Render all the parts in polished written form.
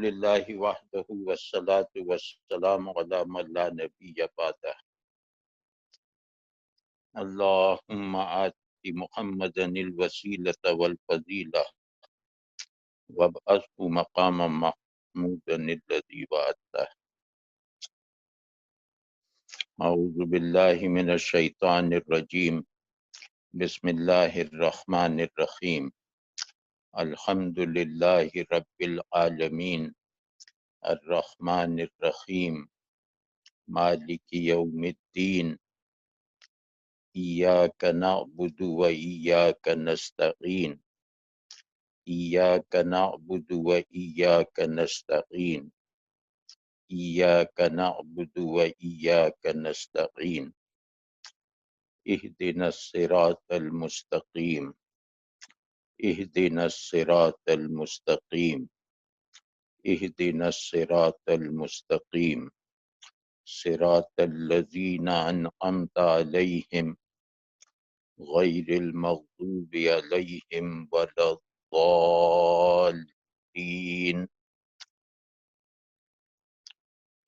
للہ وحدہ والصلاة والسلام علی من لا نبی بعدہ اللہم آت محمدا الوسیلۃ والفضیلہ وابعثہ مقاما محمودا الذی وعدتہ۔ اعوذ باللہ من الشیطان الرجیم، بسم اللہ الرحمن الرحیم، الحمد للہ رب العالمین، الرحمن الرحیم، مالک یوم الدین، ایاک نعبد و ایاک نستعین، ایاک نعبد و ایاک نستعین، ایاک نعبد و ایاک نستعین، اہدنا الصراط المستقیم، اہدنا الصراط المستقیم، اہدنا الصراط المستقیم، صراط الذین انعمت علیہم غیر المغضوب علیہم ولا الضالین،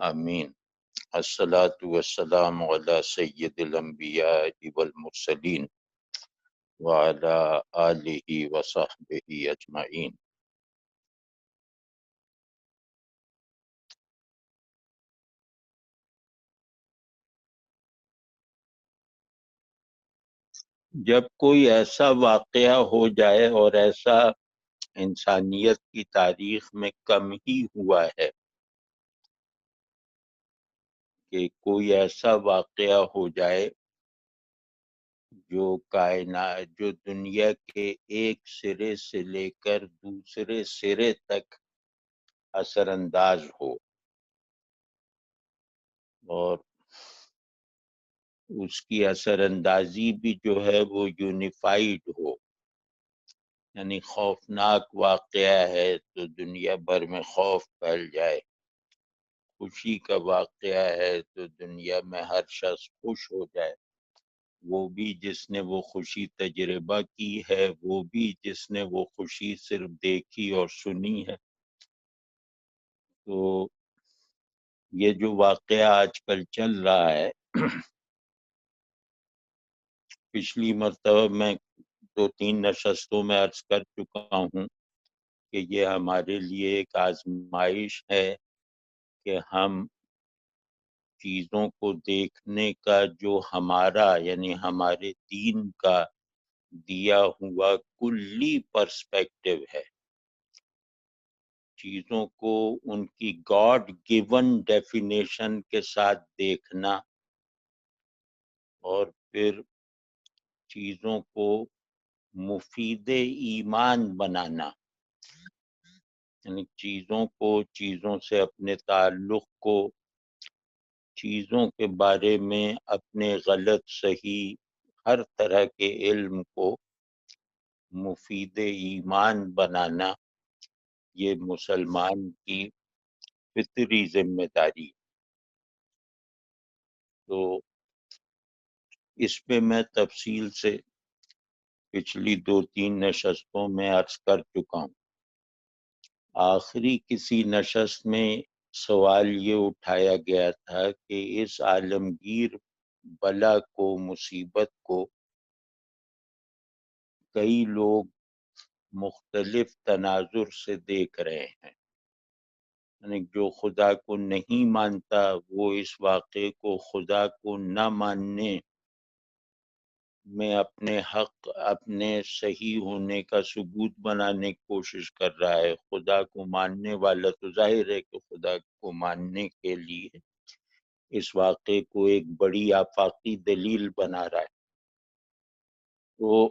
آمین۔ الصلاۃ والسلام علی سید الانبیاء والمرسلین وعلی آلہ وصحبہ اجمعین۔ جب کوئی ایسا واقعہ ہو جائے، اور ایسا انسانیت کی تاریخ میں کم ہی ہوا ہے کہ کوئی ایسا واقعہ ہو جائے جو کائنات، جو دنیا کے ایک سرے سے لے کر دوسرے سرے تک اثر انداز ہو، اور اس کی اثر اندازی بھی جو ہے وہ یونیفائیڈ ہو، یعنی خوفناک واقعہ ہے تو دنیا بھر میں خوف پھیل جائے، خوشی کا واقعہ ہے تو دنیا میں ہر شخص خوش ہو جائے، وہ بھی جس نے وہ خوشی تجربہ کی ہے، وہ بھی جس نے وہ خوشی صرف دیکھی اور سنی ہے۔ تو یہ جو واقعہ آج کل چل رہا ہے، پچھلی مرتبہ میں 2-3 نشستوں میں عرض کر چکا ہوں کہ یہ ہمارے لیے ایک آزمائش ہے کہ ہم چیزوں کو دیکھنے کا جو ہمارا، یعنی ہمارے دین کا دیا ہوا کلی پرسپیکٹو ہے، چیزوں کو ان کی گاڈ گیون ڈیفینیشن کے ساتھ دیکھنا، اور پھر چیزوں کو مفید ایمان بنانا، یعنی چیزوں سے اپنے تعلق کو، چیزوں کے بارے میں اپنے غلط صحیح ہر طرح کے علم کو مفید ایمان بنانا، یہ مسلمان کی فطری ذمہ داری۔ تو اس پہ میں تفصیل سے پچھلی 2-3 نشستوں میں عرض کر چکا ہوں۔ آخری کسی نشست میں سوال یہ اٹھایا گیا تھا کہ اس عالمگیر بلا کو، مصیبت کو کئی لوگ مختلف تناظر سے دیکھ رہے ہیں، یعنی جو خدا کو نہیں مانتا وہ اس واقعے کو خدا کو نہ ماننے میں اپنے حق، اپنے صحیح ہونے کا ثبوت بنانے کی کوشش کر رہا ہے، خدا کو ماننے والا تو ظاہر ہے کہ خدا کو ماننے کے لیے اس واقعے کو ایک بڑی آفاقی دلیل بنا رہا ہے۔ تو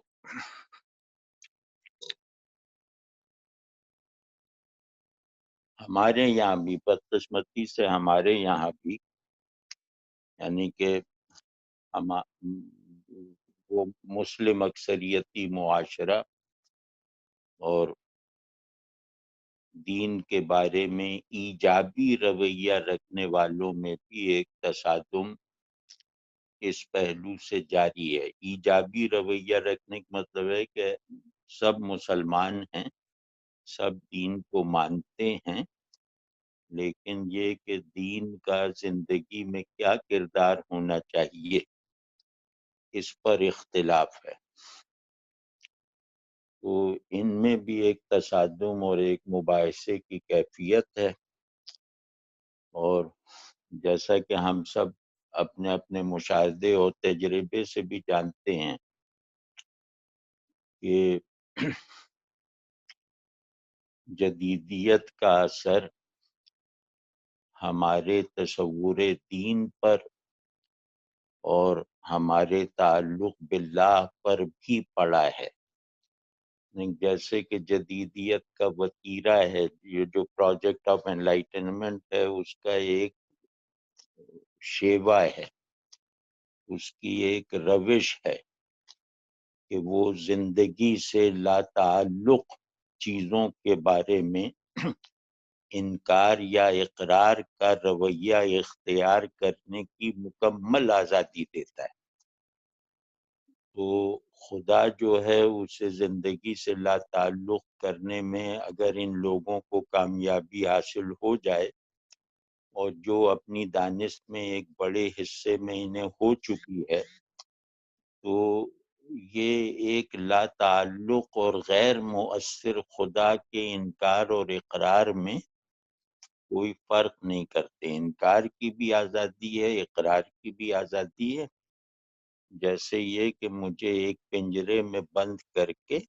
ہمارے یہاں بھی، بدقسمتی سے ہمارے یہاں بھی، یعنی کہ وہ مسلم اکثریتی معاشرہ اور دین کے بارے میں ایجابی رویہ رکھنے والوں میں بھی ایک تصادم اس پہلو سے جاری ہے۔ ایجابی رویہ رکھنے کا مطلب ہے کہ سب مسلمان ہیں، سب دین کو مانتے ہیں، لیکن یہ کہ دین کا زندگی میں کیا کردار ہونا چاہیے اس پر اختلاف ہے۔ تو ان میں بھی ایک تصادم اور ایک مباحثے کی کیفیت ہے، اور جیسا کہ ہم سب اپنے اپنے مشاہدے اور تجربے سے بھی جانتے ہیں کہ جدیدیت کا اثر ہمارے تصور دین پر اور ہمارے تعلق باللہ پر بھی پڑا ہے۔ جیسے کہ جدیدیت کا وتیرہ ہے، یہ جو پروجیکٹ آف انلائٹنمنٹ ہے، اس کا ایک شیوا ہے، اس کی ایک روش ہے کہ وہ زندگی سے لاتعلق چیزوں کے بارے میں انکار یا اقرار کا رویہ اختیار کرنے کی مکمل آزادی دیتا ہے۔ تو خدا جو ہے اسے زندگی سے لاتعلق کرنے میں اگر ان لوگوں کو کامیابی حاصل ہو جائے، اور جو اپنی دانش میں ایک بڑے حصے میں انہیں ہو چکی ہے، تو یہ ایک لا تعلق اور غیر مؤثر خدا کے انکار اور اقرار میں کوئی فرق نہیں کرتے۔ انکار کی بھی آزادی ہے، اقرار کی بھی آزادی ہے۔ جیسے یہ کہ مجھے ایک پنجرے میں بند کر کے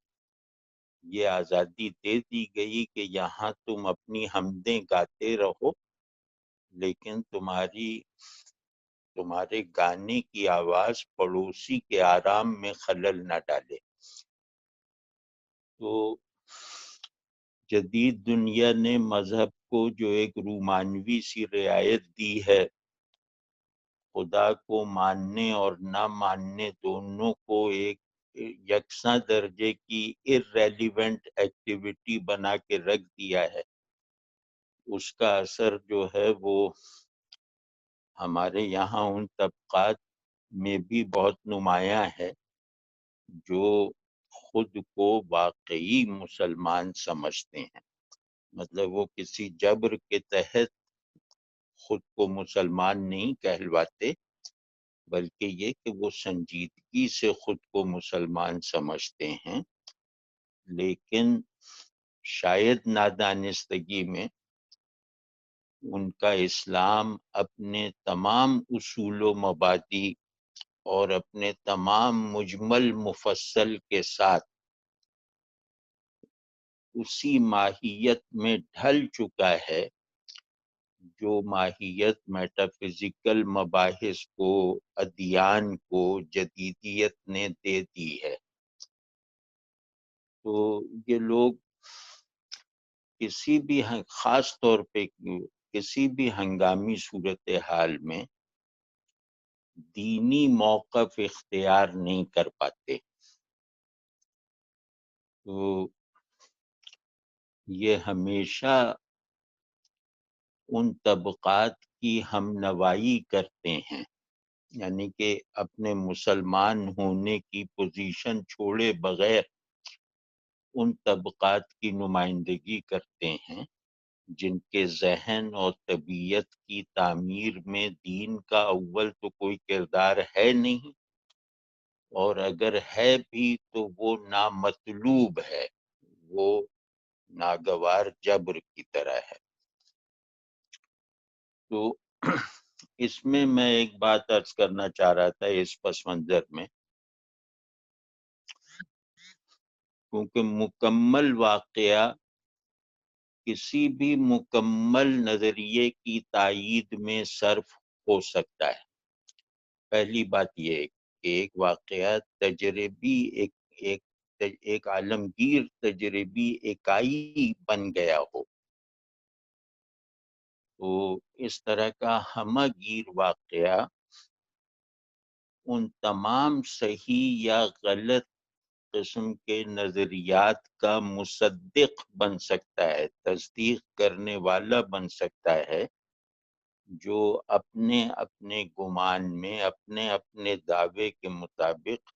یہ آزادی دے دی گئی کہ یہاں تم اپنی حمدیں گاتے رہو، لیکن تمہارے گانے کی آواز پڑوسی کے آرام میں خلل نہ ڈالے۔ تو جدید دنیا نے مذہب کو جو ایک رومانوی سی رعایت دی ہے، خدا کو ماننے اور نہ ماننے دونوں کو ایک یکساں درجے کی irrelevant ایکٹیویٹی بنا کے رکھ دیا ہے، اس کا اثر جو ہے وہ ہمارے یہاں ان طبقات میں بھی بہت نمایاں ہے جو خود کو واقعی مسلمان سمجھتے ہیں۔ مطلب وہ کسی جبر کے تحت خود کو مسلمان نہیں کہلواتے، بلکہ یہ کہ وہ سنجیدگی سے خود کو مسلمان سمجھتے ہیں، لیکن شاید نادانستگی میں ان کا اسلام اپنے تمام اصول و مبادی اور اپنے تمام مجمل مفصل کے ساتھ اسی ماہیت میں ڈھل چکا ہے جو ماہیت میٹافزیکل مباحث کو، ادیان کو جدیدیت نے دے دی ہے۔ تو یہ لوگ کسی بھی خاص طور پہ کسی بھی ہنگامی صورتحال میں دینی موقف اختیار نہیں کر پاتے۔ تو یہ ہمیشہ ان طبقات کی ہم نوائی کرتے ہیں، یعنی کہ اپنے مسلمان ہونے کی پوزیشن چھوڑے بغیر ان طبقات کی نمائندگی کرتے ہیں جن کے ذہن اور طبیعت کی تعمیر میں دین کا اول تو کوئی کردار ہے نہیں، اور اگر ہے بھی تو وہ نامطلوب ہے، وہ ناگوار جبر کی طرح ہے۔ تو اس میں ایک بات عرض کرنا چاہ رہا تھا اس پس منظر میں، کیونکہ مکمل واقعہ کسی بھی مکمل نظریے کی تائید میں صرف ہو سکتا ہے۔ پہلی بات یہ ہے کہ ایک واقعہ تجربی ایک عالمگیر تجربی اکائی بن گیا ہو، تو اس طرح کا ہمہ گیر واقعہ ان تمام صحیح یا غلط قسم کے نظریات کا مصدق بن سکتا ہے، تصدیق کرنے والا بن سکتا ہے، جو اپنے اپنے گمان میں اپنے اپنے دعوے کے مطابق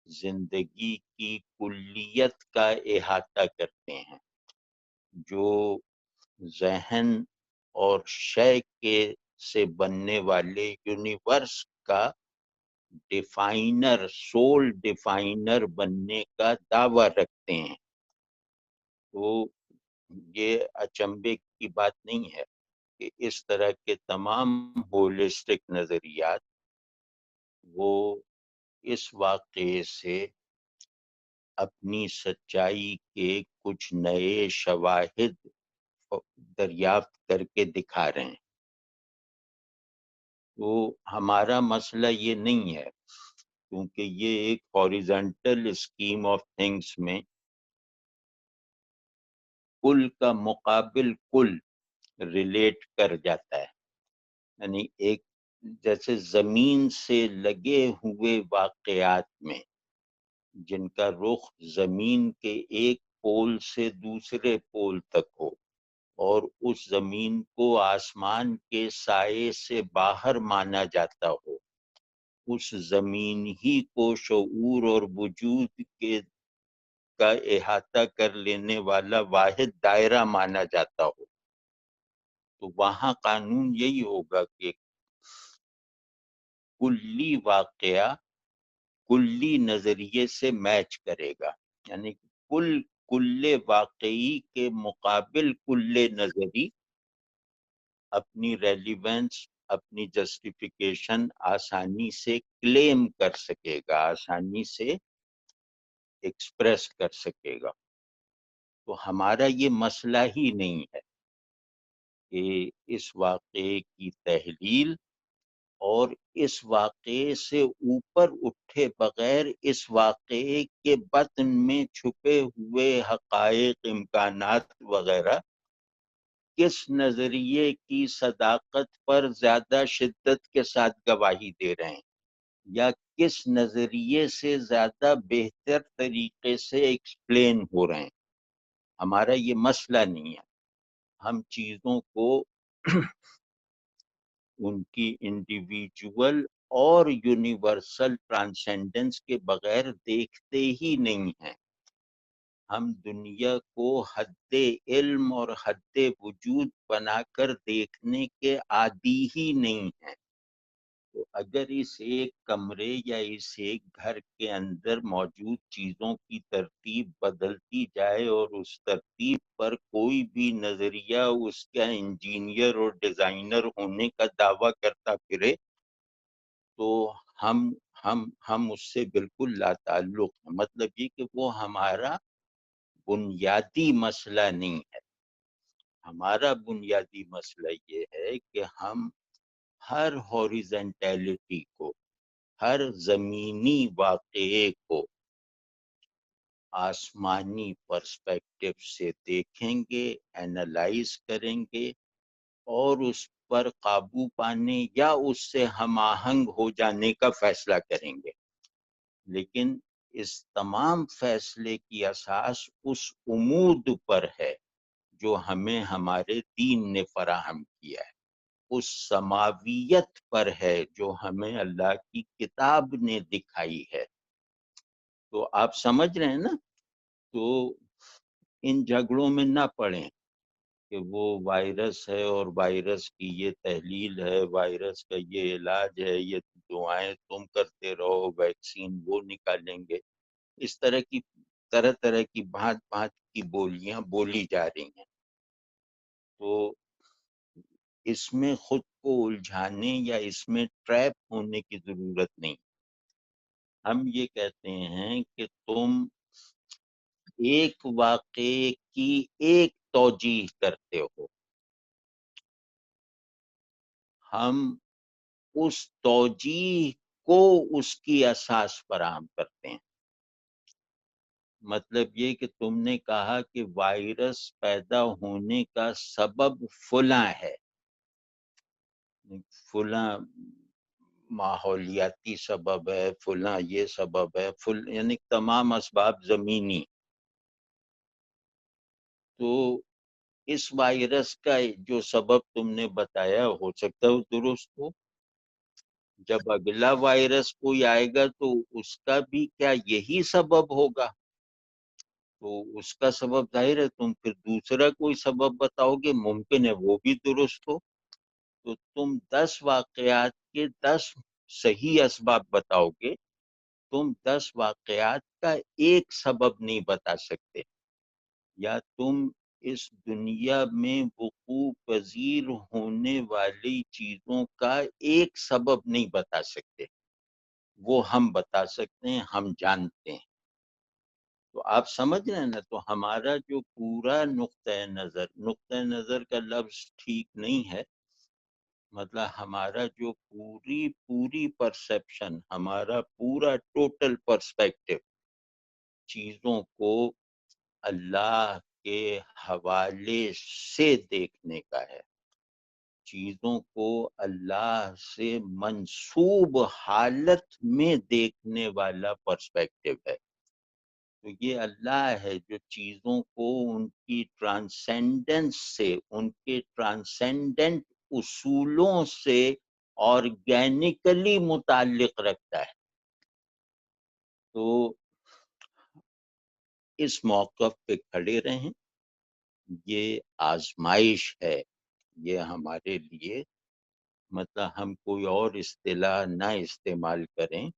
زندگی کی کلیت کا احاطہ کرتے ہیں، جو ذہن اور شے کے سے بننے والے یونیورس کا ڈیفائنر، سول ڈیفائنر بننے کا دعویٰ رکھتے ہیں، تو یہ اچنبے کی بات نہیں ہے کہ اس طرح کے تمام ہولسٹک نظریات وہ اس واقعے سے اپنی سچائی کے کچھ نئے شواہد دریافت کر کے دکھا رہے ہیں۔ تو ہمارا مسئلہ یہ نہیں ہے، کیونکہ یہ ایک ہاریزونٹل اسکیم آف تھنگس میں کل کا مقابل کل ریلیٹ کر جاتا ہے، یعنی ایک جیسے زمین سے لگے ہوئے واقعات میں جن کا رخ زمین کے ایک پول سے دوسرے پول تک ہو اور اس زمین کو آسمان کے سائے سے باہر مانا جاتا ہو، اس زمین ہی کو شعور اور وجود کے کا احاطہ کر لینے والا واحد دائرہ مانا جاتا ہو، تو وہاں قانون یہی ہوگا کہ کلی واقعہ کلی نظریے سے میچ کرے گا، یعنی کل واقعی کے مقابل کل نظری اپنی ریلیونس، اپنی جسٹیفیکیشن آسانی سے کلیم کر سکے گا، آسانی سے ایکسپریس کر سکے گا۔ تو ہمارا یہ مسئلہ ہی نہیں ہے کہ اس واقعے کی تحلیل اور اس واقعے سے اوپر اٹھے بغیر اس واقعے کے بطن میں چھپے ہوئے حقائق، امکانات وغیرہ کس نظریے کی صداقت پر زیادہ شدت کے ساتھ گواہی دے رہے ہیں، یا کس نظریے سے زیادہ بہتر طریقے سے ایکسپلین ہو رہے ہیں۔ ہمارا یہ مسئلہ نہیں ہے، ہم چیزوں کو ان کی انڈیویجول اور یونیورسل ٹرانسینڈنس کے بغیر دیکھتے ہی نہیں ہیں، ہم دنیا کو حد علم اور حد وجود بنا کر دیکھنے کے عادی ہی نہیں ہیں۔ تو اگر اس ایک کمرے یا اس ایک گھر کے اندر موجود چیزوں کی ترتیب بدلتی جائے اور اس ترتیب پر کوئی بھی نظریہ اس کا انجینئر اور ڈیزائنر ہونے کا دعویٰ کرتا پھرے تو ہم اس سے بالکل لا تعلق ہیں۔ مطلب یہ کہ وہ ہمارا بنیادی مسئلہ نہیں ہے، ہمارا بنیادی مسئلہ یہ ہے کہ ہم ہر ہاریزنٹیلٹی کو، ہر زمینی واقعے کو آسمانی پرسپیکٹو سے دیکھیں گے، اینالائز کریں گے اور اس پر قابو پانے یا اس سے ہم آہنگ ہو جانے کا فیصلہ کریں گے، لیکن اس تمام فیصلے کی اساس اس امود پر ہے جو ہمیں ہمارے دین نے فراہم کیا ہے، اس سماویت پر ہے جو ہمیں اللہ کی کتاب نے دکھائی ہے۔ تو آپ سمجھ رہے ہیں نا، تو ان جھگڑوں میں نہ پڑیں کہ وہ وائرس ہے اور وائرس کی یہ تحلیل ہے، وائرس کا یہ علاج ہے، یہ دعائیں تم کرتے رہو، ویکسین وہ نکالیں گے، اس طرح طرح کی بھانت بھانت کی بولیاں بولی جا رہی ہیں۔ تو اس میں خود کو الجھانے یا اس میں ٹریپ ہونے کی ضرورت نہیں، ہم یہ کہتے ہیں کہ تم ایک واقعے کی ایک توجیہ کرتے ہو، ہم اس توجیہ کو اس کی اساس فراہم کرتے ہیں۔ مطلب یہ کہ تم نے کہا کہ وائرس پیدا ہونے کا سبب فلاں ہے، فلاں ماحولیاتی سبب ہے، فلاں یہ سبب ہے، یعنی تمام اسباب زمینی، تو اس وائرس کا جو سبب تم نے بتایا ہو سکتا ہے وہ درست ہو، جب اگلا وائرس کوئی آئے گا تو اس کا بھی کیا یہی سبب ہوگا؟ تو اس کا سبب ظاہر ہے تم پھر دوسرا کوئی سبب بتاؤ گے، ممکن ہے وہ بھی درست ہو، تو تم 10 واقعات کے 10 صحیح اسباب بتاؤ گے، تم 10 واقعات کا ایک سبب نہیں بتا سکتے، یا تم اس دنیا میں وقوع پذیر ہونے والی چیزوں کا ایک سبب نہیں بتا سکتے، وہ ہم بتا سکتے ہیں، ہم جانتے ہیں۔ تو آپ سمجھ رہے ہیں نا، تو ہمارا جو پورا نقطۂ نظر کا لفظ ٹھیک نہیں ہے، مطلب ہمارا جو پوری پرسپشن، ہمارا پورا ٹوٹل پرسپیکٹو چیزوں کو اللہ کے حوالے سے دیکھنے کا ہے، چیزوں کو اللہ سے منسوب حالت میں دیکھنے والا پرسپیکٹو ہے۔ تو یہ اللہ ہے جو چیزوں کو ان کی ٹرانسینڈنس سے، ان کے ٹرانسینڈنٹ اصولوں سے آرگینکلی متعلق رکھتا ہے۔ تو اس موقف پہ کھڑے رہیں، یہ آزمائش ہے، یہ ہمارے لیے، مطلب ہم کوئی اور اصطلاح نہ استعمال کریں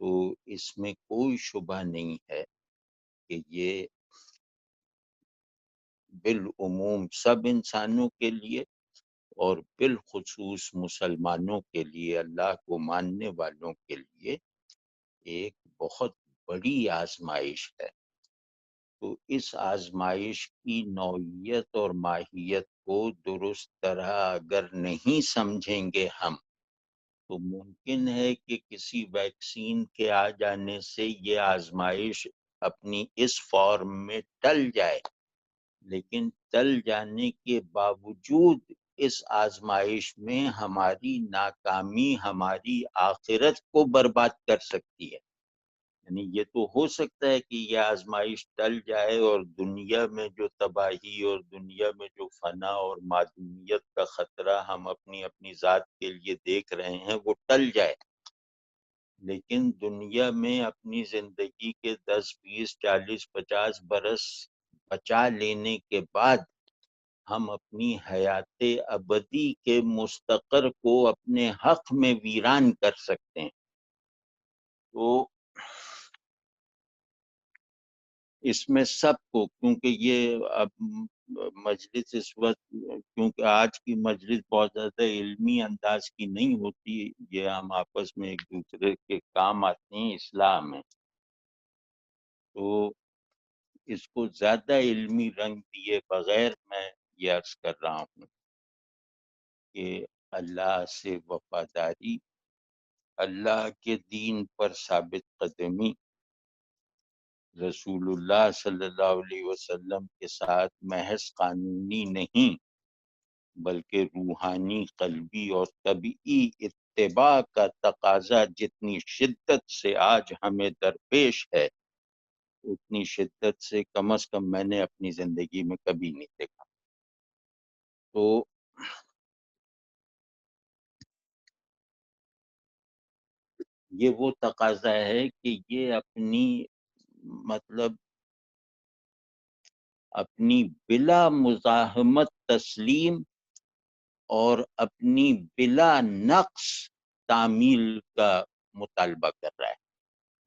تو اس میں کوئی شبہ نہیں ہے کہ یہ بالعموم سب انسانوں کے لیے اور بالخصوص مسلمانوں کے لیے، اللہ کو ماننے والوں کے لیے ایک بہت بڑی آزمائش ہے۔ تو اس آزمائش کی نوعیت اور ماہیت کو درست طرح اگر نہیں سمجھیں گے ہم، تو ممکن ہے کہ کسی ویکسین کے آ جانے سے یہ آزمائش اپنی اس فارم میں ٹل جائے، لیکن ٹل جانے کے باوجود اس آزمائش میں ہماری ناکامی ہماری آخرت کو برباد کر سکتی ہے۔ یعنی یہ تو ہو سکتا ہے کہ یہ آزمائش ٹل جائے اور دنیا میں جو تباہی اور دنیا میں جو فنا اور معدومیت کا خطرہ ہم اپنی اپنی ذات کے لیے دیکھ رہے ہیں وہ ٹل جائے، لیکن دنیا میں اپنی زندگی کے 10 20 40 50 برس بچا لینے کے بعد ہم اپنی حیات ابدی کے مستقر کو اپنے حق میں ویران کر سکتے ہیں۔ تو اس میں سب کو، کیونکہ یہ اب مجلس اس وقت، کیونکہ آج کی مجلس بہت زیادہ علمی انداز کی نہیں ہوتی، یہ ہم آپس میں ایک دوسرے کے کام آتے ہیں اصلاح میں، تو اس کو زیادہ علمی رنگ دیے بغیر میں یہ عرض کر رہا ہوں کہ اللہ سے وفاداری، اللہ کے دین پر ثابت قدمی، رسول اللہ صلی اللہ علیہ وسلم کے ساتھ محض قانونی نہیں بلکہ روحانی، قلبی اور طبعی اتباع کا تقاضا جتنی شدت سے آج ہمیں درپیش ہے، اتنی شدت سے کم از کم میں نے اپنی زندگی میں کبھی نہیں دیکھا۔ تو یہ وہ تقاضا ہے کہ یہ اپنی، مطلب اپنی بلا مزاحمت تسلیم اور اپنی بلا نقص تعمیل کا مطالبہ کر رہا ہے،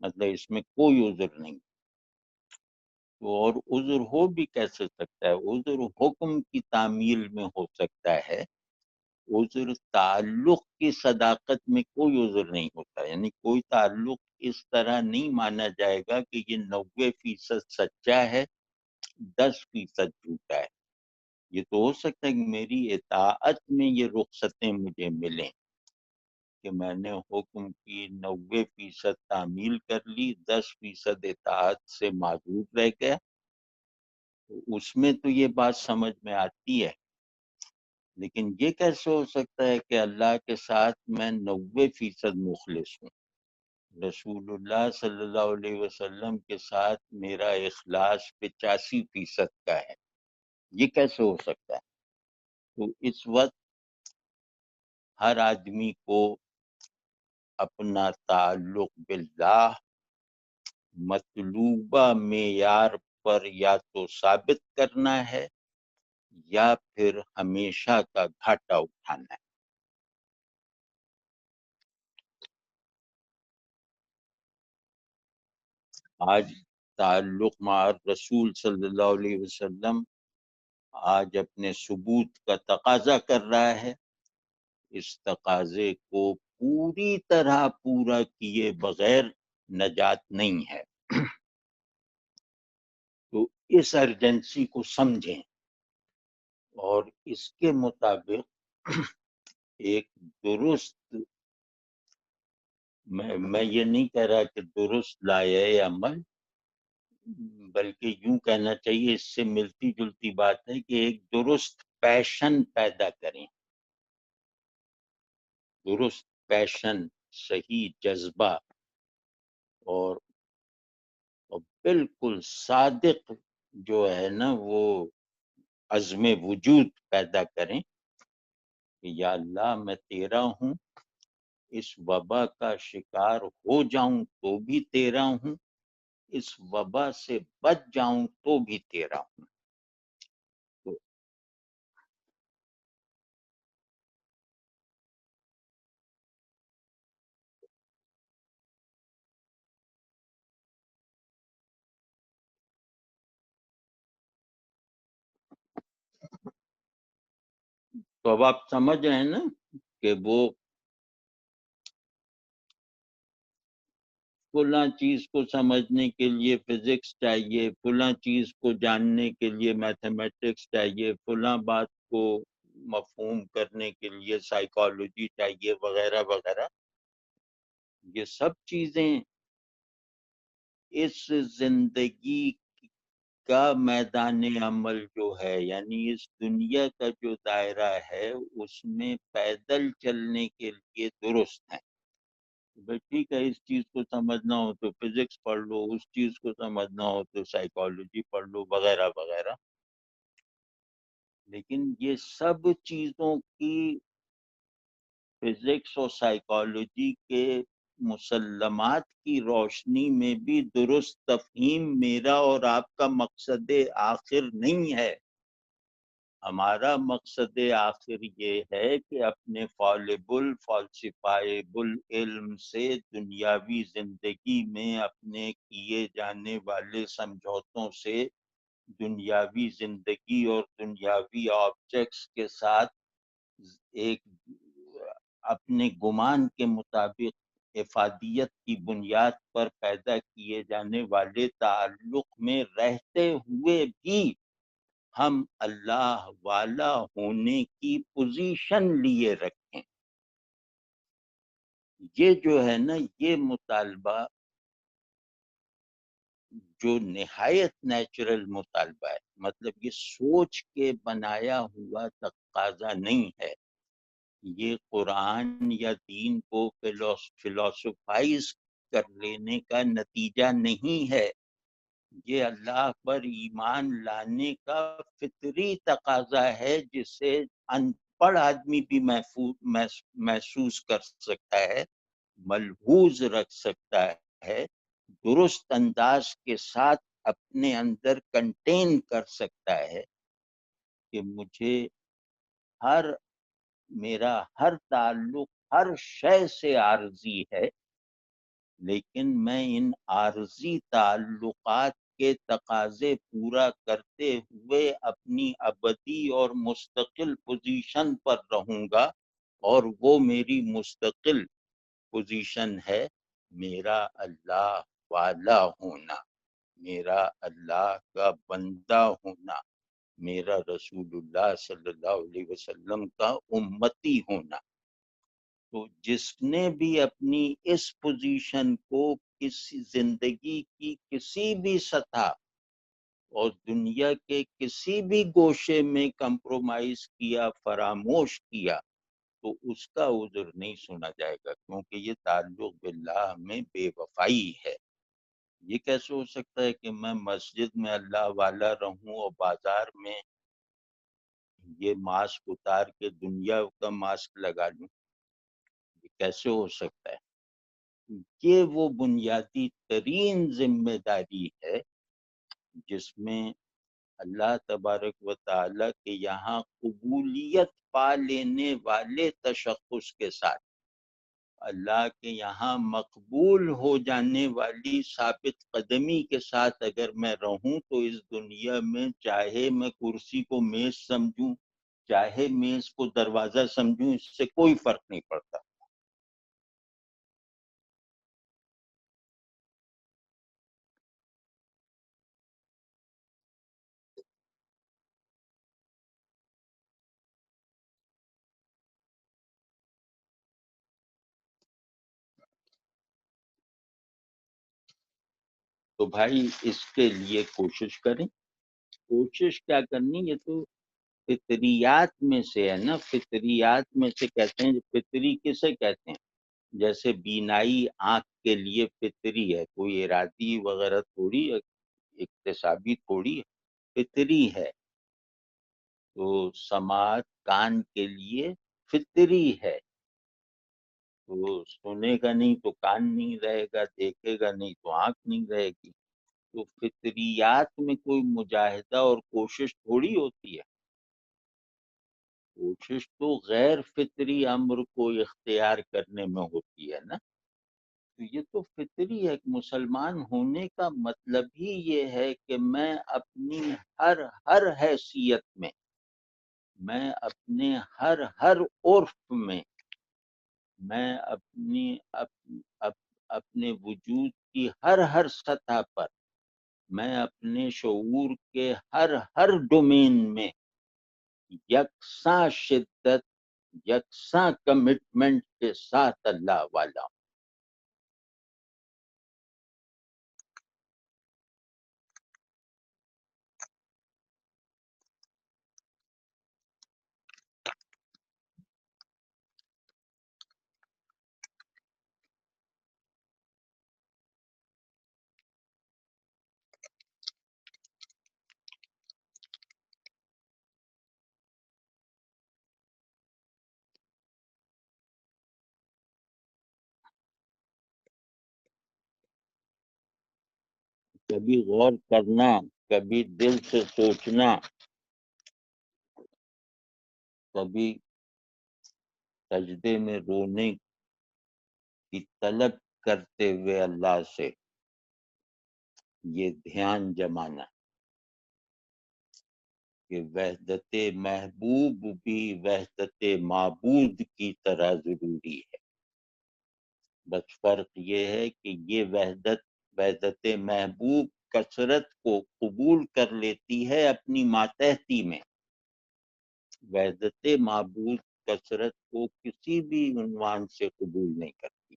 مطلب اس میں کوئی عذر نہیں۔ تو اور عذر ہو بھی کیسے سکتا ہے؟ عذر حکم کی تعمیل میں ہو سکتا ہے، عذر تعلق کی صداقت میں کوئی عذر نہیں ہوتا، یعنی کوئی تعلق اس طرح نہیں مانا جائے گا کہ یہ 90% سچا ہے 10% جھوٹا ہے۔ یہ تو ہو سکتا ہے کہ میری اطاعت میں یہ رخصتیں مجھے ملیں کہ میں نے حکم کی 90% تعمیل کر لی، 10% اطاعت سے معذور رہ گیا، تو اس میں تو یہ بات سمجھ میں آتی ہے۔ لیکن یہ کیسے ہو سکتا ہے کہ اللہ کے ساتھ میں 90% مخلص ہوں، رسول اللہ صلی اللہ علیہ وسلم کے ساتھ میرا اخلاص 85% کا ہے؟ یہ کیسے ہو سکتا ہے؟ تو اس وقت ہر آدمی کو اپنا تعلق باللہ مطلوبہ معیار پر یا تو ثابت کرنا ہے یا پھر ہمیشہ کا گھاٹا اٹھانا ہے۔ آج تعلق مع رسول صلی اللہ علیہ وسلم آج اپنے ثبوت کا تقاضا کر رہا ہے۔ اس تقاضے کو پوری طرح پورا کیے بغیر نجات نہیں ہے۔ تو اس ارجنسی کو سمجھیں اور اس کے مطابق ایک درست، میں یہ نہیں کہہ رہا کہ درست لائے عمل، بلکہ یوں کہنا چاہیے اس سے ملتی جلتی بات ہے کہ ایک درست پیشن پیدا کریں، درست پیشن، صحیح جذبہ اور بالکل صادق جو ہے نا وہ عزم وجود پیدا کریں کہ یا اللہ میں تیرا ہوں، اس وبا کا شکار ہو جاؤں تو بھی تیرا ہوں، اس وبا سے بچ جاؤں تو بھی تیرا ہوں۔ تو اب آپ سمجھ رہے ہیں نا کہ وہ فلاں چیز کو سمجھنے کے لیے فزکس چاہیے، فلاں چیز کو جاننے کے لیے میتھمیٹکس چاہیے، فلاں بات کو مفہوم کرنے کے لیے سائیکالوجی چاہیے، وغیرہ وغیرہ۔ یہ سب چیزیں اس زندگی کا میدان عمل جو ہے، یعنی اس دنیا کا جو دائرہ ہے، اس میں پیدل چلنے کے لیے درست ہیں۔ بھئی ٹھیک ہے، اس چیز کو سمجھنا ہو تو فزکس پڑھ لو، اس چیز کو سمجھنا ہو تو سائیکالوجی پڑھ لو، وغیرہ وغیرہ۔ لیکن یہ سب چیزوں کی فزکس اور سائیکالوجی کے مسلمات کی روشنی میں بھی درست تفہیم میرا اور آپ کا مقصد آخر نہیں ہے۔ ہمارا مقصد آخر یہ ہے کہ اپنے فالبل فالسفائبل علم سے دنیاوی زندگی میں اپنے کیے جانے والے سمجھوتوں سے دنیاوی زندگی اور دنیاوی آبجیکٹس کے ساتھ ایک اپنے گمان کے مطابق افادیت کی بنیاد پر پیدا کیے جانے والے تعلق میں رہتے ہوئے بھی ہم اللہ والا ہونے کی پوزیشن لیے رکھیں۔ یہ جو ہے نا، یہ مطالبہ جو نہایت نیچرل مطالبہ ہے، مطلب یہ سوچ کے بنایا ہوا تقاضا نہیں ہے، یہ قرآن یا دین کو فلسفائز کر لینے کا نتیجہ نہیں ہے، یہ اللہ پر ایمان لانے کا فطری تقاضا ہے، جسے ان پڑھ آدمی بھی محسوس کر سکتا ہے، ملحوظ رکھ سکتا ہے، درست انداز کے ساتھ اپنے اندر کنٹین کر سکتا ہے کہ مجھے میرا ہر تعلق ہر شے سے عارضی ہے، لیکن میں ان عارضی تعلقات کے تقاضے پورا کرتے ہوئے اپنی ابدی اور مستقل پوزیشن پر رہوں گا، اور وہ میری مستقل پوزیشن ہے میرا اللہ والا ہونا، میرا اللہ کا بندہ ہونا، میرا رسول اللہ صلی اللہ علیہ وسلم کا امتی ہونا۔ تو جس نے بھی اپنی اس پوزیشن کو کسی زندگی کی کسی بھی سطح اور دنیا کے کسی بھی گوشے میں کمپرومائز کیا، فراموش کیا، تو اس کا عذر نہیں سنا جائے گا، کیونکہ یہ تعلق باللہ میں بے وفائی ہے۔ یہ کیسے ہو سکتا ہے کہ میں مسجد میں اللہ والا رہوں اور بازار میں یہ ماسک اتار کے دنیا کا ماسک لگا لوں؟ یہ کیسے ہو سکتا ہے؟ یہ وہ بنیادی ترین ذمہ داری ہے جس میں اللہ تبارک و تعالیٰ کے یہاں قبولیت پا لینے والے تشخص کے ساتھ، اللہ کے یہاں مقبول ہو جانے والی ثابت قدمی کے ساتھ اگر میں رہوں تو اس دنیا میں چاہے میں کرسی کو میز سمجھوں، چاہے میز کو دروازہ سمجھوں، اس سے کوئی فرق نہیں پڑتا۔ تو بھائی اس کے لیے کوشش کریں۔ کوشش کیا کرنی، یہ تو فطریات میں سے ہے نا، فطریات میں سے کہتے ہیں۔ فطری کسے کہتے ہیں؟ جیسے بینائی آنکھ کے لیے فطری ہے، کوئی ارادی وغیرہ تھوڑی، اکتسابی تھوڑی، فطری ہے۔ تو سماعت کان کے لیے فطری ہے، تو سنے گا نہیں تو کان نہیں رہے گا، دیکھے گا نہیں تو آنکھ نہیں رہے گی۔ تو فطریات میں کوئی مجاہدہ اور کوشش تھوڑی ہوتی ہے۔ کوشش تو غیر فطری امر کو اختیار کرنے میں ہوتی ہے نا۔ تو یہ تو فطری ہے۔ مسلمان ہونے کا مطلب ہی یہ ہے کہ میں اپنی ہر حیثیت میں اپنے ہر عرف میں اپنے وجود کی ہر سطح پر، میں اپنے شعور کے ہر ڈومین میں یکساں شدت، یکساں کمٹمنٹ کے ساتھ اللہ والا ہوں۔ کبھی غور کرنا، کبھی دل سے سوچنا، کبھی سجدے میں رونے کی طلب کرتے ہوئے اللہ سے یہ دھیان جمانا کہ وحدت محبوب بھی وحدت معبود کی طرح ضروری ہے۔ بس فرق یہ ہے کہ یہ وحدت محبوب کثرت کو قبول کر لیتی ہے اپنی ماتحتی میں، وحدت معبود کثرت کو کسی بھی عنوان سے قبول نہیں کرتی۔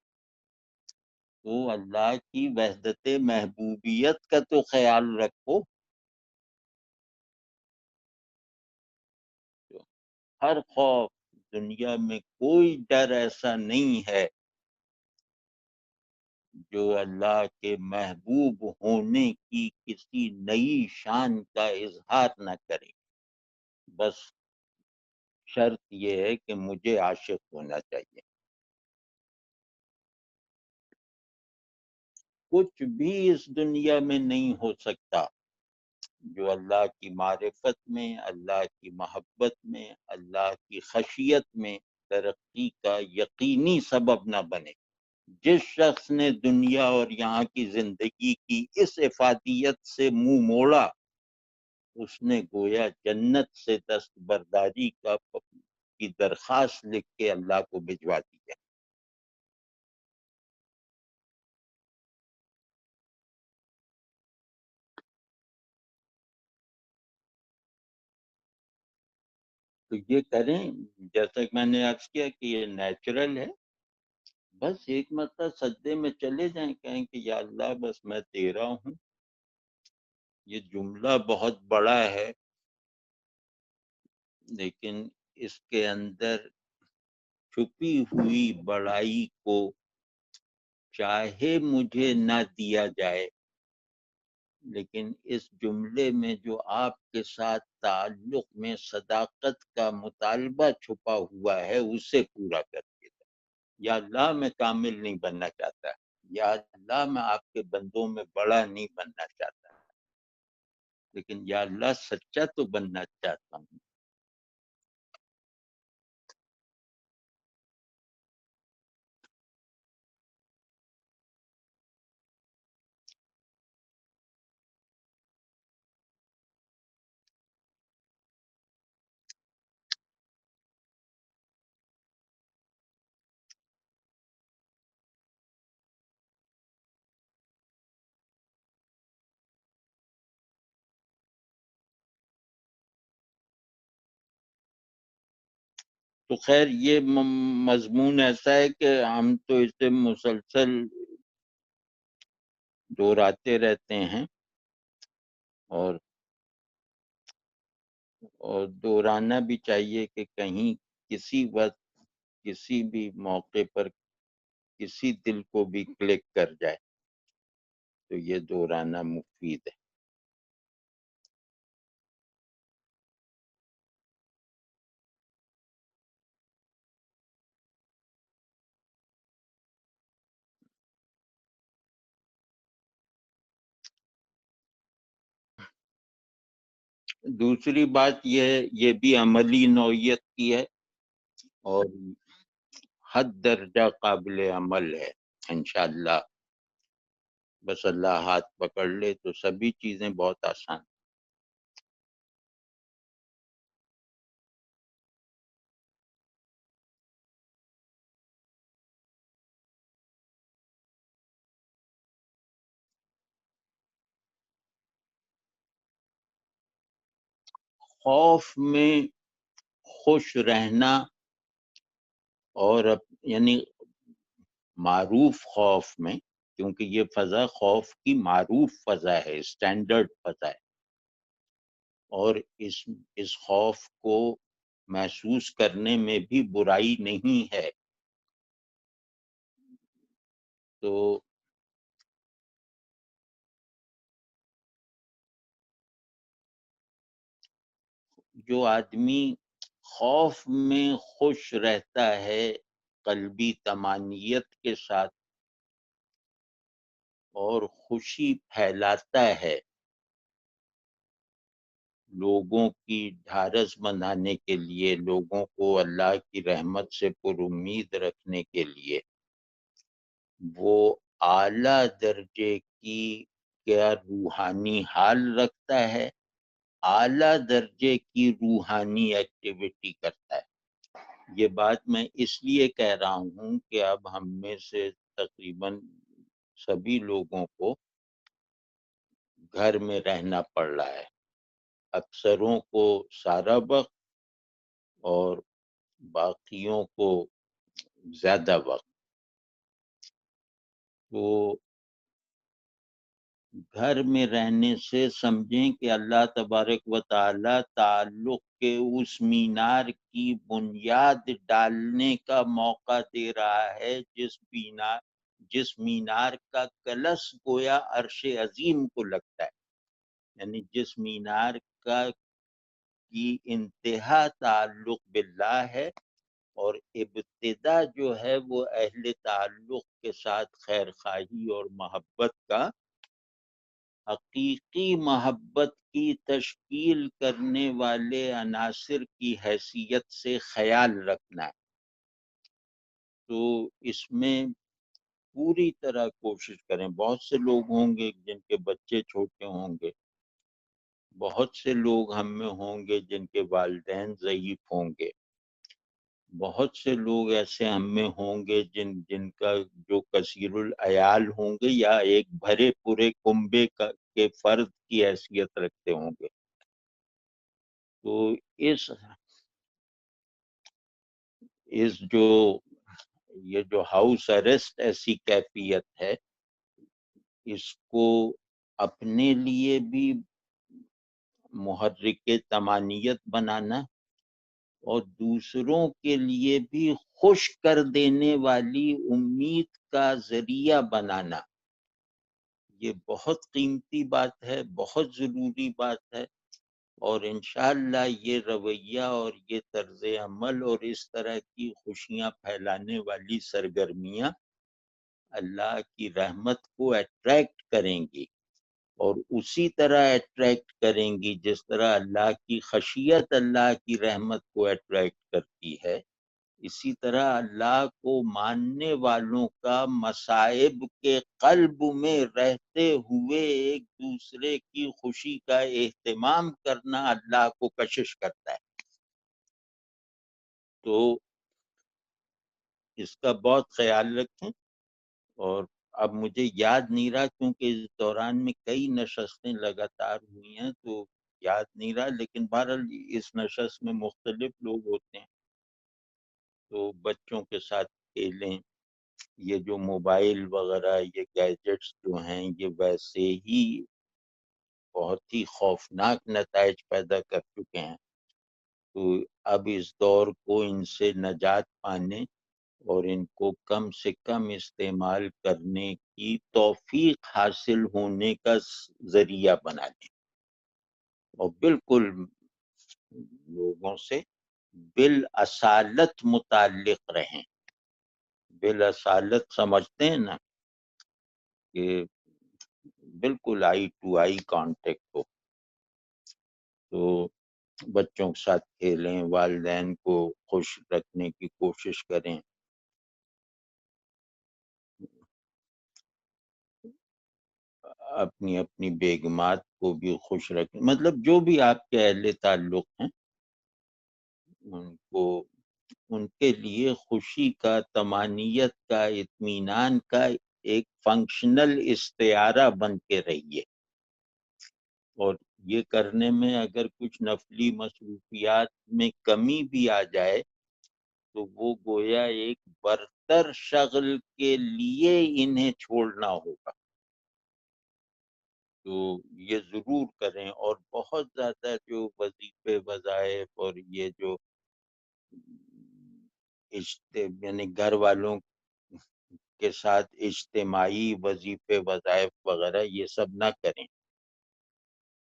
تو اللہ کی وحدت محبوبیت کا تو خیال رکھو۔ ہر خوف، دنیا میں کوئی ڈر ایسا نہیں ہے جو اللہ کے محبوب ہونے کی کسی نئی شان کا اظہار نہ کرے۔ بس شرط یہ ہے کہ مجھے عاشق ہونا چاہیے۔ کچھ بھی اس دنیا میں نہیں ہو سکتا جو اللہ کی معرفت میں، اللہ کی محبت میں، اللہ کی خشیت میں ترقی کا یقینی سبب نہ بنے۔ جس شخص نے دنیا اور یہاں کی زندگی کی اس افادیت سے منہ موڑا، اس نے گویا جنت سے دستبرداری کی درخواست لکھ کے اللہ کو بھجوا دی ہے۔ تو یہ کریں، جیسا کہ میں نے عرض کیا کہ یہ نیچرل ہے۔ بس ایک مرتبہ سجدے میں چلے جائیں، کہیں کہ یا اللہ بس میں تیرا ہوں۔ یہ جملہ بہت بڑا ہے، لیکن اس کے اندر چھپی ہوئی بڑائی کو چاہے مجھے نہ دیا جائے، لیکن اس جملے میں جو آپ کے ساتھ تعلق میں صداقت کا مطالبہ چھپا ہوا ہے اسے پورا کر دیا جائے۔ یا اللہ میں کامل نہیں بننا چاہتا، یا اللہ میں آپ کے بندوں میں بڑا نہیں بننا چاہتا، لیکن یا اللہ سچا تو بننا چاہتا ہوں. تو خیر یہ مضمون ایسا ہے کہ ہم تو اسے مسلسل دہراتے رہتے ہیں اور دہرانا بھی چاہیے کہ کہیں کسی وقت کسی بھی موقع پر کسی دل کو بھی کلک کر جائے تو یہ دہرانا مفید ہے. دوسری بات یہ بھی عملی نوعیت کی ہے اور حد درجہ قابل عمل ہے انشاءاللہ. بس اللہ ہاتھ پکڑ لے تو سبھی چیزیں بہت آسان. خوف میں خوش رہنا اور یعنی معروف خوف میں، کیونکہ یہ فضا خوف کی معروف فضا ہے، اسٹینڈرڈ فضا ہے، اور اس خوف کو محسوس کرنے میں بھی برائی نہیں ہے. تو جو آدمی خوف میں خوش رہتا ہے قلبی طمانیت کے ساتھ اور خوشی پھیلاتا ہے لوگوں کی ڈھارس بندھانے کے لیے، لوگوں کو اللہ کی رحمت سے پر امید رکھنے کے لیے، وہ اعلیٰ درجے کی کیا روحانی حال رکھتا ہے، اعلیٰ درجے کی روحانی ایکٹیویٹی کرتا ہے. یہ بات میں اس لیے کہہ رہا ہوں کہ اب ہم میں سے تقریباً سبھی لوگوں کو گھر میں رہنا پڑ رہا ہے، اکثروں کو سارا وقت اور باقیوں کو زیادہ وقت. تو گھر میں رہنے سے سمجھیں کہ اللہ تبارک و تعالی تعلق کے اس مینار کی بنیاد ڈالنے کا موقع دے رہا ہے جس مینار کا کلش گویا عرش عظیم کو لگتا ہے، یعنی جس مینار کی انتہا تعلق باللہ ہے اور ابتدا جو ہے وہ اہل تعلق کے ساتھ خیر خواہی اور محبت کا، حقیقی محبت کی تشکیل کرنے والے عناصر کی حیثیت سے خیال رکھنا ہے. تو اس میں پوری طرح کوشش کریں. بہت سے لوگ ہوں گے جن کے بچے چھوٹے ہوں گے، بہت سے لوگ ہم میں ہوں گے جن کے والدین ضعیف ہوں گے، بہت سے لوگ ایسے ہم میں ہوں گے جن کا جو کثیر العیال ہوں گے یا ایک بھرے پورے کنبے کے فرد کی حیثیت رکھتے ہوں گے. تو یہ جو ہاؤس اریسٹ ایسی کیفیت ہے، اس کو اپنے لیے بھی محرک طمانیت بنانا اور دوسروں کے لیے بھی خوش کر دینے والی امید کا ذریعہ بنانا، یہ بہت قیمتی بات ہے، بہت ضروری بات ہے. اور انشاءاللہ یہ رویہ اور یہ طرز عمل اور اس طرح کی خوشیاں پھیلانے والی سرگرمیاں اللہ کی رحمت کو اٹریکٹ کریں گی. اور اسی طرح اٹریکٹ کریں گی جس طرح اللہ کی خشیت اللہ کی رحمت کو اٹریکٹ کرتی ہے، اسی طرح اللہ کو ماننے والوں کا مصائب کے قلب میں رہتے ہوئے ایک دوسرے کی خوشی کا اہتمام کرنا اللہ کو کشش کرتا ہے۔ تو اس کا بہت خیال رکھیں۔ اور اب مجھے یاد نہیں رہا کیونکہ اس دوران میں کئی نشستیں لگاتار ہوئی ہیں تو یاد نہیں رہا، لیکن بہرحال اس نشست میں مختلف لوگ ہوتے ہیں، تو بچوں کے ساتھ کھیلیں۔ یہ جو موبائل وغیرہ یہ گیجٹس جو ہیں یہ ویسے ہی بہت ہی خوفناک نتائج پیدا کر چکے ہیں، تو اب اس دور کو ان سے نجات پانے اور ان کو کم سے کم استعمال کرنے کی توفیق حاصل ہونے کا ذریعہ بنا لیں، اور بالکل لوگوں سے بالاصالت متعلق رہیں۔ بالاصالت سمجھتے ہیں نا کہ بالکل آئی ٹو آئی کانٹیکٹ ہو، تو بچوں کے ساتھ کھیلیں، والدین کو خوش رکھنے کی کوشش کریں، اپنی اپنی بیگمات کو بھی خوش رکھیں، مطلب جو بھی آپ کے اہل تعلق ہیں ان کو، ان کے لیے خوشی کا، طمانینت کا، اطمینان کا ایک فنکشنل استعارہ بن کے رہیے۔ اور یہ کرنے میں اگر کچھ نفلی مصروفیات میں کمی بھی آ جائے تو وہ گویا ایک برتر شغل کے لیے انہیں چھوڑنا ہوگا، تو یہ ضرور کریں۔ اور بہت زیادہ جو وظیفے وظائف اور یہ جو یعنی گھر والوں کے ساتھ اجتماعی وظیفے وظائف وغیرہ یہ سب نہ کریں،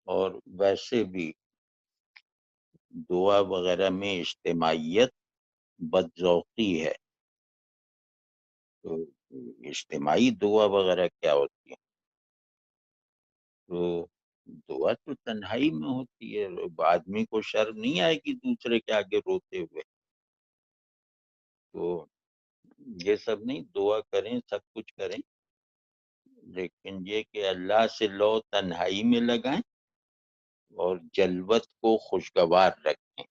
اور ویسے بھی دعا وغیرہ میں اجتماعیت بدذوقی ہے، تو اجتماعی دعا وغیرہ کیا ہوتی ہے؟ تو دعا تو تنہائی میں ہوتی ہے، آدمی کو شرم نہیں آئے گی دوسرے کے آگے روتے ہوئے، تو یہ سب نہیں، دعا کریں، سب کچھ کریں، لیکن یہ کہ اللہ سے لو تنہائی میں لگائیں اور جلوت کو خوشگوار رکھیں۔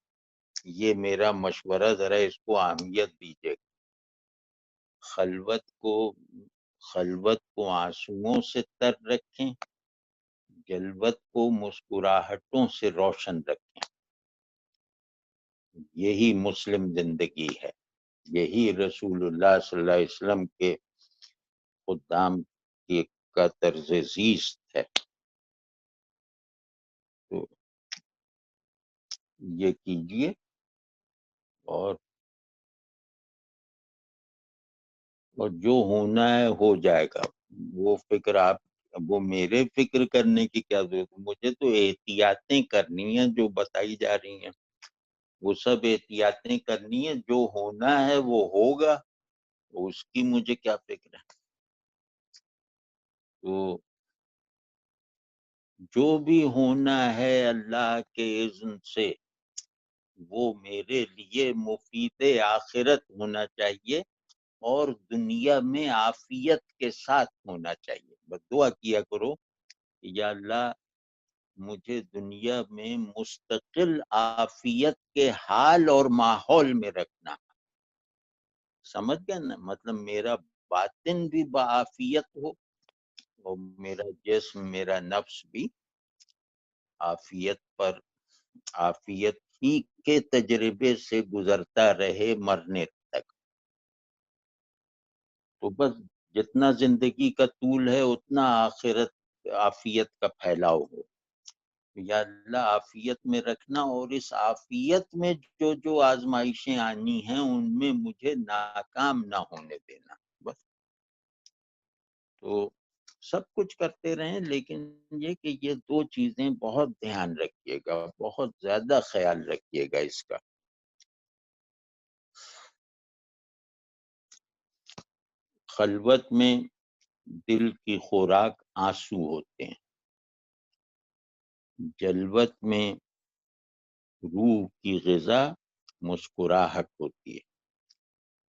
یہ میرا مشورہ، ذرا اس کو اہمیت دیجیے۔ خلوت کو آنسوؤں سے تر رکھیں، جلوت کو مسکراہٹوں سے روشن رکھیں۔ یہی مسلم زندگی ہے، یہی رسول اللہ صلی اللہ علیہ وسلم کے خدام کا طرز زیست ہے۔ تو یہ کیجئے، اور جو ہونا ہے ہو جائے گا۔ وہ فکر آپ، وہ میرے فکر کرنے کی کیا ضرورت ہے؟ مجھے تو احتیاطیں کرنی ہیں جو بتائی جا رہی ہیں، وہ سب احتیاطیں کرنی ہیں، جو ہونا ہے وہ ہوگا، اس کی مجھے کیا فکر ہے؟ تو جو بھی ہونا ہے اللہ کے اذن سے وہ میرے لیے مفید آخرت ہونا چاہیے اور دنیا میں عافیت کے ساتھ ہونا چاہیے۔ بس دعا کیا کرو کہ یا اللہ مجھے دنیا میں مستقل عافیت کے حال اور ماحول میں رکھنا۔ سمجھ گئے نا؟ مطلب میرا باطن بھی بعافیت ہو اور میرا جسم، میرا نفس بھی عافیت پر، عافیت ہی کے تجربے سے گزرتا رہے مرنے تک۔ تو بس جتنا زندگی کا طول ہے اتنا آخرت عافیت کا پھیلاؤ ہو۔ یا اللہ عافیت میں رکھنا، اور اس عافیت میں جو جو آزمائشیں آنی ہیں ان میں مجھے ناکام نہ ہونے دینا۔ بس تو سب کچھ کرتے رہیں، لیکن یہ کہ یہ دو چیزیں بہت دھیان رکھیے گا، بہت زیادہ خیال رکھیے گا اس کا۔ خلوت میں دل کی خوراک آنسو ہوتے ہیں، جلوت میں روح کی غذا مسکراہٹ ہوتی ہے.